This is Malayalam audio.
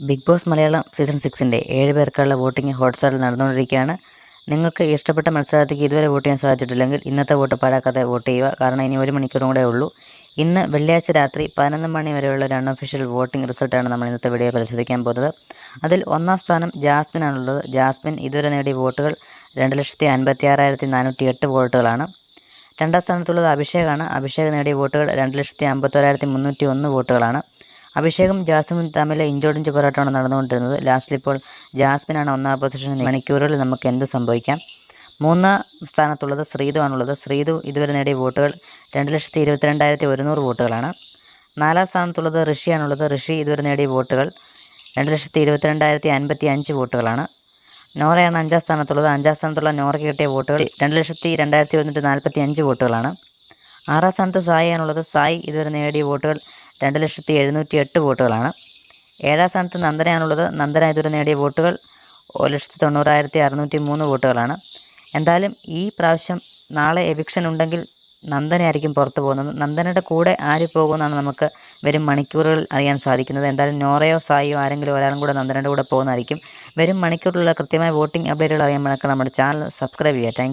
ബിഗ് ബോസ് മലയാളം സീസൺ 6-ൻ്റെ 7 പേർക്കുള്ള വോട്ടിംഗ് ഹോട്ട്സ്റ്റാറിൽ നടന്നുകൊണ്ടിരിക്കുകയാണ്. നിങ്ങൾക്ക് ഇഷ്ടപ്പെട്ട മത്സരാർത്ഥിക്ക് ഇതുവരെ വോട്ട് ചെയ്യാൻ സാധിച്ചിട്ടില്ലെങ്കിൽ ഇന്നത്തെ വോട്ട് പാഴാക്കാതെ വോട്ട് ചെയ്യുക. കാരണം ഇനി 1 മണിക്കൂറും കൂടെ ഉള്ളൂ. ഇന്ന് വെള്ളിയാഴ്ച രാത്രി 11 മണി വരെയുള്ള ഒരു അൺഒഫീഷ്യൽ വോട്ടിംഗ് റിസൾട്ടാണ് നമ്മൾ ഇന്നത്തെ വീഡിയോ പരിശോധിക്കാൻ പോകുന്നത്. അതിൽ ഒന്നാം സ്ഥാനം ജാസ്മിനാണുള്ളത്. ജാസ്മിൻ ഇതുവരെ നേടിയ വോട്ടുകൾ 2,56,408 വോട്ടുകളാണ്. രണ്ടാം സ്ഥാനത്തുള്ളത് അഭിഷേകാണ്. അഭിഷേക് നേടിയ വോട്ടുകൾ 2,51,301 വോട്ടുകളാണ്. അഭിഷേകും ജാസ്മിനും തമ്മിൽ ഇഞ്ചോടിഞ്ച് പോരാട്ടമാണ് നടന്നുകൊണ്ടിരുന്നത്. ലാസ്റ്റിൽ ഇപ്പോൾ ജാസ്മിനാണ് ഒന്നാം പൊസിഷനിൽ. മണിക്കൂറുകളിൽ നമുക്ക് എന്ത് സംഭവിക്കാം. മൂന്നാം സ്ഥാനത്തുള്ളത് ശ്രീതു ആണുള്ളത്. ശ്രീതു ഇതുവരെ നേടിയ വോട്ടുകൾ 2,22,100 വോട്ടുകളാണ്. നാലാം സ്ഥാനത്തുള്ളത് ഋഷിയാണുള്ളത്. ഋഷി ഇതുവരെ നേടിയ വോട്ടുകൾ 2,22,055 വോട്ടുകളാണ്. നോറയാണ് അഞ്ചാം സ്ഥാനത്തുള്ളത്. അഞ്ചാം സ്ഥാനത്തുള്ള നോറയ്ക്ക് കിട്ടിയ വോട്ടുകൾ 2,02,145 വോട്ടുകളാണ്. ആറാം സ്ഥാനത്ത് സായിയാണുള്ളത്. സായി ഇതുവരെ നേടിയ വോട്ടുകൾ 2,708 വോട്ടുകളാണ്. ഏഴാം സ്ഥാനത്ത് നന്ദനയാണുള്ളത്. നന്ദന ഇതുവരെ നേടിയ വോട്ടുകൾ 1,90,603 വോട്ടുകളാണ്. എന്തായാലും ഈ പ്രാവശ്യം നാളെ എവിക്ഷൻ ഉണ്ടെങ്കിൽ നന്ദനയായിരിക്കും പുറത്തു പോകുന്നത്. നന്ദനയുടെ കൂടെ ആര് പോകുമെന്നാണ് നമുക്ക് വരും മണിക്കൂറുകൾ അറിയാൻ സാധിക്കുന്നത്. എന്തായാലും നോറയോ സായിയോ ആരെങ്കിലും ഒരാളും കൂടെ നന്ദനയുടെ കൂടെ പോകുന്നതായിരിക്കും. വരും മണിക്കൂറിലുള്ള കൃത്യമായ വോട്ടിംഗ് അപ്ഡേറ്റുകൾ അറിയാൻ നമ്മുടെ ചാനൽ സബ്സ്ക്രൈബ് ചെയ്യുക. Thank you.